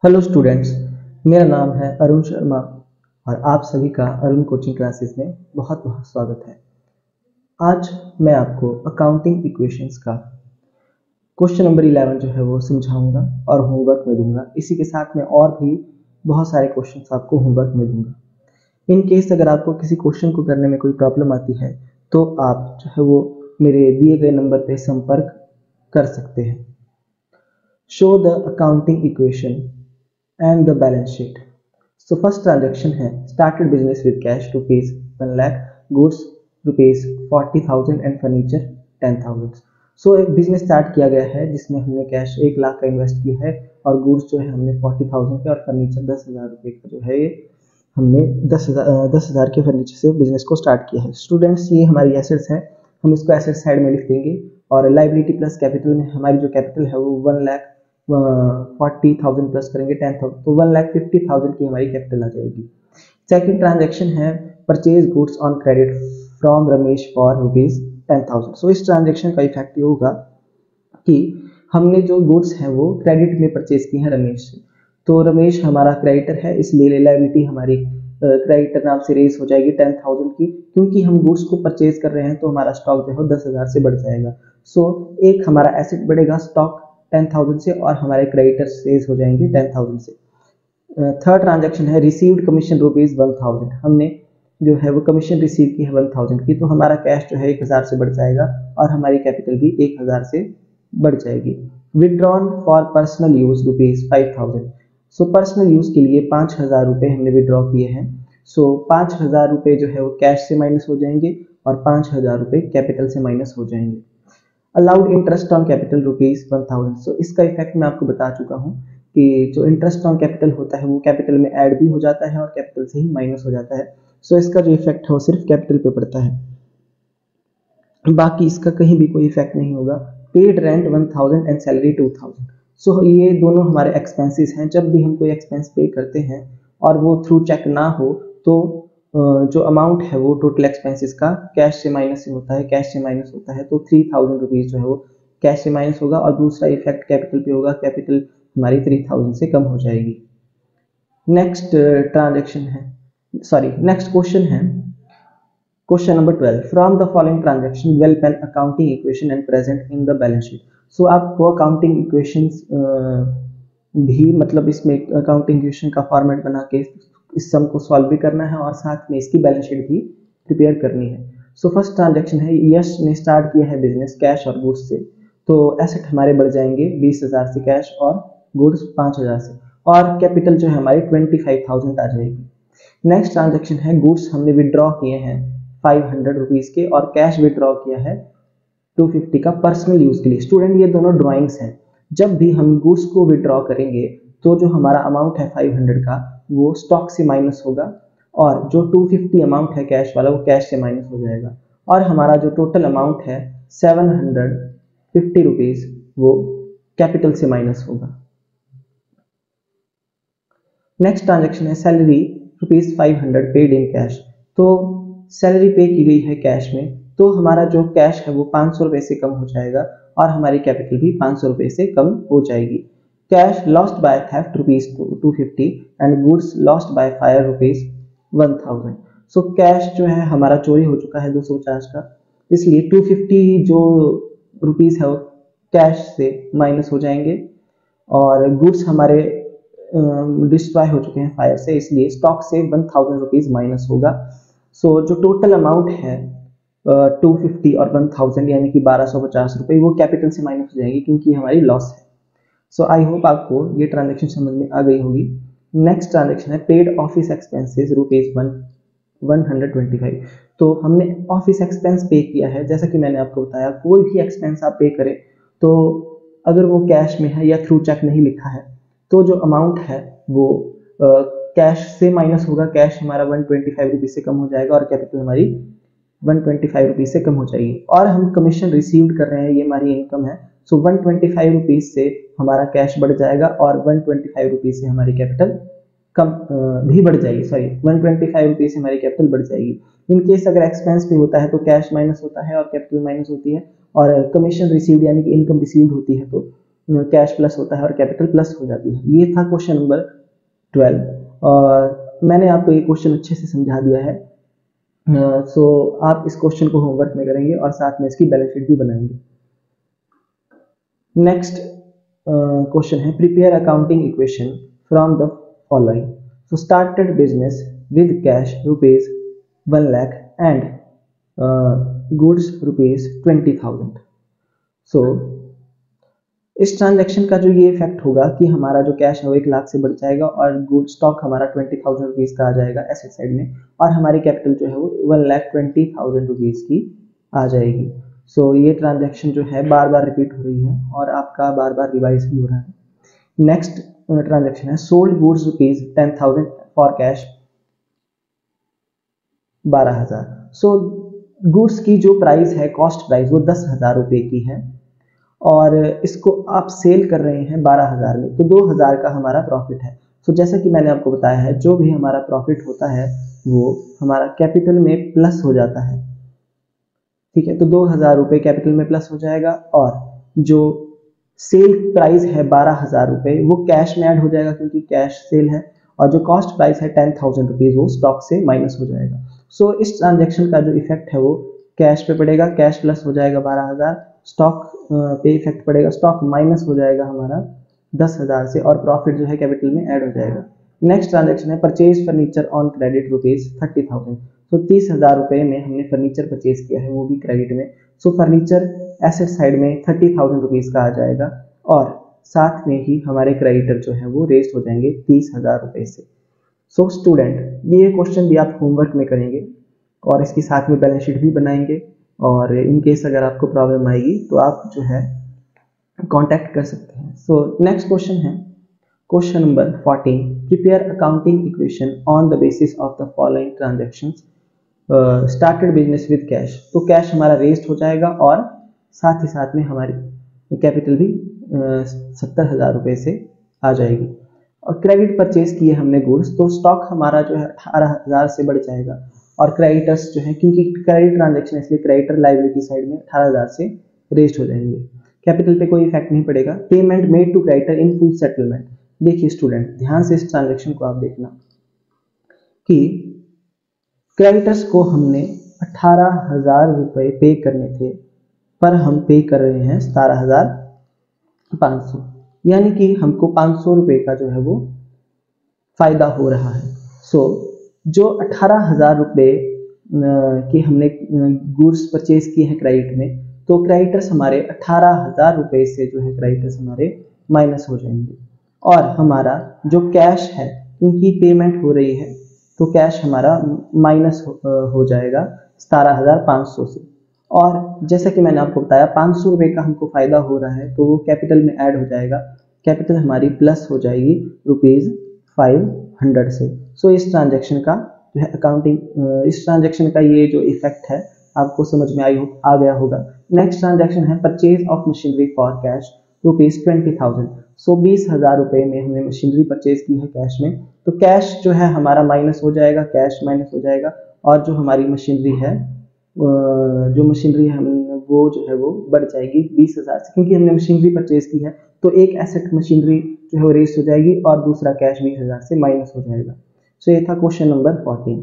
Hello students, मेरा नाम है अरुण शर्मा और आप सभी का अरुण कोचिंग क्लासेस में बहुत बहुत स्वागत है। आज मैं आपको अकाउंटिंग इक्वेशंस का क्वेश्चन नंबर 11 जो है वो समझाऊंगा और होमवर्क में दूंगा। इसी के साथ में और भी बहुत सारे क्वेश्चंस आपको होमवर्क में दूंगा। इन केस अगर आपको किसी क्वेश्चन को करने में कोई प्रॉब्लम आती है तो आप जो है वो मेरे दिए गए नंबर पे संपर्क कर सकते हैं। Show the accounting equation and the balance sheet. So first transaction है started business with cash rupees 1 lakh, goods rupees 40,000 and furniture 10,000. So एक बिजनेस स्टार्ट किया गया है जिसमें हमने कैश 1 लाख का इन्वेस्ट किया है और गुड्स जो है हमने 40,000 के और फर्नीचर 10,000 रुपये का जो है ये हमने 10,000 के फर्नीचर से बिजनेस को स्टार्ट किया है। स्टूडेंट्स, ये हमारी एसेट्स है, हम इसको एसेट साइड में लिख देंगे और लाइबिलिटी प्लस कैपिटल में हमारी जो कैपिटल है वो 1 लाख 40,000 प्लस करेंगे 10,000 तो 1,50,000 की हमारी कैपिटल आ जाएगी। सेकंड ट्रांजैक्शन है purchase goods on credit from Ramesh for rupees 10,000। सो इस ट्रांजैक्शन का इफेक्ट ये होगा कि हमने जो गुड्स हैं वो क्रेडिट में परचेज की हैं रमेश से, तो रमेश हमारा क्रेडिटर है इसलिए लायबिलिटी हमारी क्रेडिटर नाम से रेज हो जाएगी 10,000 की। क्योंकि हम गुड्स को परचेज कर रहे हैं तो हमारा स्टॉक जो है 10,000 से बढ़ जाएगा। सो एक हमारा एसेट बढ़ेगा स्टॉक 10,000 से और हमारे क्रेडिटर सेज हो जाएंगे 10,000 से। थर्ड ट्रांजैक्शन है रिसीव्ड कमीशन रुपीज 1,000। हमने जो है वो कमीशन रिसीव की है 1,000 की, तो हमारा कैश जो है 1,000 से बढ़ जाएगा और हमारी कैपिटल भी 1,000 से बढ़ जाएगी। Withdrawn for personal use rupees 5,000। So personal use के लिए 5,000 रुपये हमने विड्रॉ किए हैं। सो 5,000 रुपये जो है वो कैश से माइनस हो जाएंगे और 5,000 रुपये कैपिटल से माइनस हो जाएंगे। Allowed interest on capital rupees 1,000। सो इसका इफेक्ट मैं आपको बता चुका हूँ कि जो इंटरेस्ट ऑन कैपिटल होता है वो कैपिटल में ऐड भी हो जाता है और कैपिटल से ही माइनस हो जाता है। सो इसका जो इफेक्ट है वो सिर्फ कैपिटल पे पड़ता है, बाकी इसका कहीं भी कोई इफेक्ट नहीं होगा। Paid rent 1,000 and salary 2,000। सो ये दोनों हमारे एक्सपेंसेस हैं। जब भी हम कोई एक्सपेंस पे करते हैं और वो थ्रू चेक ना हो तो जो अमाउंट है वो टोटल एक्सपेंसेस का कैश से माइनस से होता है, कैश से माइनस होता है, तो 3,000 रुपीज जो है वो कैश से माइनस होगा और दूसरा इफेक्ट कैपिटल पे होगा, कैपिटल हमारी 3,000 से कम हो जाएगी। नेक्स्ट ट्रांजेक्शन है नेक्स्ट क्वेश्चन है question number 12। From the following transaction develop an accounting equation and present in the balance sheet. So आपको अकाउंटिंग इक्वेशंस भी मतलब इसमें अकाउंटिंग इक्वेशन का फॉर्मेट बना के इस सम को सॉल्व भी करना है और साथ में इसकी बैलेंस शीट भी प्रिपेयर करनी है। सो फर्स्ट ट्रांजैक्शन है यश ने स्टार्ट किया है बिजनेस कैश और गुड्स से, तो एसेट हमारे बढ़ जाएंगे 20,000 से कैश और गुड्स 5,000 से और कैपिटल जो है हमारी 25,000 आ जाएगी। नेक्स्ट ट्रांजैक्शन है गुड्स हमने विड्रॉ किए हैं 500 रुपीज के और कैश विड्रॉ किया है 250 का पर्सनल यूज के लिए। स्टूडेंट, ये दोनों ड्राइंग्स हैं। जब भी हम गुड्स को विड्रॉ करेंगे तो जो हमारा अमाउंट है 500 का वो स्टॉक से माइनस होगा और जो 250 अमाउंट है कैश वाला वो कैश से माइनस हो जाएगा और हमारा जो टोटल अमाउंट है 750 रुपीज वो कैपिटल से माइनस होगा। नेक्स्ट ट्रांजेक्शन है salary rupees 500 paid in cash. तो सैलरी पे की गई है कैश में, तो हमारा जो कैश है वो 500 रुपये से कम हो जाएगा और हमारी कैपिटल भी 500 रुपये से कम हो जाएगी। Cash lost by theft rupees 250 and goods lost by fire rupees 1,000। So cash जो है हमारा चोरी हो चुका है 250 का, इसलिए 250 जो रुपीज है वो कैश से माइनस हो जाएंगे और गुड्स हमारे डिस्ट्रॉय हो चुके हैं फायर से, इसलिए स्टॉक से 1,000 रुपीज माइनस होगा। सो जो टोटल अमाउंट है 250 और 1,000 यानी कि 1,250 रुपये वो कैपिटल से माइनस हो जाएगी क्योंकि हमारी लॉस है। सो आई होप आपको ये ट्रांजेक्शन समझ में आ गई होगी। नेक्स्ट ट्रांजेक्शन है पेड ऑफिस एक्सपेंसेस रुपीज 125। तो हमने ऑफिस एक्सपेंस पे किया है। जैसा कि मैंने आपको बताया कोई भी एक्सपेंस आप पे करें तो अगर वो कैश में है या थ्रू चेक नहीं लिखा है तो जो अमाउंट है वो कैश से माइनस होगा। कैश हमारा 125 रुपीज से कम हो जाएगा और कैपिटल हमारी 125 रुपीज से कम हो जाएगी और हम कमीशन रिसीव्ड कर रहे हैं, ये हमारी इनकम है। सो 125 रुपीज से हमारा कैश बढ़ जाएगा और 125 रुपीज से हमारी कैपिटल कम भी बढ़ जाएगी। 125 रुपीज से हमारी कैपिटल बढ़ जाएगी। इन केस अगर एक्सपेंस पे होता है तो कैश माइनस होता है और कैपिटल माइनस होती है और कमीशन रिसीव्ड यानी कि इनकम रिसीव्ड होती है तो कैश प्लस होता है और कैपिटल प्लस हो जाती है। ये था क्वेश्चन नंबर 12 और मैंने आपको ये क्वेश्चन अच्छे से समझा दिया है। सो आप इस क्वेश्चन को होमवर्क में करेंगे और साथ में इसकी बैलेंस शीट भी बनाएंगे। नेक्स्ट क्वेश्चन है prepare accounting equation from the following. So started business with cash rupees 1 lakh and goods rupees 20,000। सो इस ट्रांजैक्शन का जो ये इफेक्ट होगा कि हमारा जो कैश है वो 1 लाख से बढ़ जाएगा और गुड स्टॉक हमारा 20,000 रुपीज का आ जाएगा एसेट साइड में, और हमारी कैपिटल जो है वो 1,20,000 रुपीज की आ जाएगी। सो ये ट्रांजैक्शन जो है बार बार रिपीट हो रही है और आपका बार बार रिवाइज भी हो रहा है। नेक्स्ट ट्रांजैक्शन है sold goods rupees 10,000 for cash 12,000। So goods की जो प्राइस है, कॉस्ट प्राइस, वो 10,000 रुपये की है और इसको आप सेल कर रहे हैं 12,000 में, तो 2,000 का हमारा प्रॉफिट है। तो जैसा कि मैंने आपको बताया है, जो भी हमारा प्रॉफिट होता है वो हमारा कैपिटल में प्लस हो जाता है। ठीक है, तो 2,000 रुपये कैपिटल में प्लस हो जाएगा और जो सेल प्राइस है 12,000 रुपये वो कैश में ऐड हो जाएगा क्योंकि कैश सेल है, और जो कॉस्ट प्राइस है 10,000 रुपीज वो स्टॉक से माइनस हो जाएगा। सो इस ट्रांजेक्शन का जो इफेक्ट है वो कैश पे पड़ेगा, कैश प्लस हो जाएगा 12,000, स्टॉक पे इफेक्ट पड़ेगा, स्टॉक माइनस हो जाएगा हमारा 10,000 से और प्रॉफिट जो है कैपिटल में ऐड हो जाएगा। नेक्स्ट ट्रांजैक्शन है purchase furniture on credit rupees 30,000। तो 30,000 रुपये में हमने फर्नीचर परचेज किया है, वो भी क्रेडिट में। सो फर्नीचर एसेट साइड में 30,000 रुपीज का आ जाएगा और साथ में ही हमारे क्रेडिटर जो है वो रेस्ट हो जाएंगे 30,000 रुपये से। सो स्टूडेंट, ये क्वेश्चन भी आप होमवर्क में करेंगे और इसके साथ में बैलेंस शीट भी बनाएंगे, और इन केस अगर आपको प्रॉब्लम आएगी तो आप जो है कांटेक्ट कर सकते हैं। सो नेक्स्ट क्वेश्चन है question number 14। Prepare accounting equation on the basis of the following transactions. Started business with cash, तो कैश हमारा रेस्ट हो जाएगा और साथ ही साथ में हमारी कैपिटल भी 70,000 रुपये से आ जाएगी। और क्रेडिट परचेज किए हमने गुड्स, तो स्टॉक हमारा जो है 18,000 से बढ़ जाएगा और क्रेडिटर्स जो है, क्योंकि क्रेडिट ट्रांजैक्शन इसलिए क्रेडिटर लायबिलिटी साइड में 18,000 से रेस्ट हो जाएंगे। कैपिटल पे कोई इफेक्ट नहीं पड़ेगा। Payment made to creditor in full settlement. देखिए स्टूडेंट, ध्यान से इस ट्रांजैक्शन को आप देखना कि क्रेडिटर्स को हमने 18,000 रुपये पे करने थे, पर हम पे कर रहे हैं 17,500, यानी कि हमको 500 रुपये का जो है वो फायदा हो रहा है। सो जो 18,000 रुपये की हमने गुड्स परचेज किए हैं क्रेडिट में, तो क्रेडिटर्स हमारे 18,000 रुपये से जो है क्रेडिटर्स हमारे माइनस हो जाएंगे और हमारा जो कैश है, क्योंकि पेमेंट हो रही है तो कैश हमारा माइनस हो जाएगा 17,500 से। और जैसा कि मैंने आपको बताया 500 रुपये का हमको फायदा हो रहा है, तो वो कैपिटल में ऐड हो जाएगा, कैपिटल हमारी प्लस हो जाएगी रुपीज 500 से। सो इस ट्रांजैक्शन का जो है अकाउंटिंग, इस ट्रांजैक्शन का ये जो इफेक्ट है आपको समझ में आ गया होगा। नेक्स्ट ट्रांजैक्शन है purchase of machinery for cash rupees 20,000। सो 20,000 रुपये में हमने मशीनरी परचेज की है कैश में, तो कैश जो है हमारा माइनस हो जाएगा, कैश माइनस हो जाएगा और जो हमारी मशीनरी है, वो जो है वो बढ़ जाएगी 20,000 से, क्योंकि हमने मशीनरी परचेज की है तो एक एसेट मशीनरी जो है वो रेस्ट हो जाएगी और दूसरा कैश 20,000 से माइनस हो जाएगा। सो ये था क्वेश्चन नंबर 14।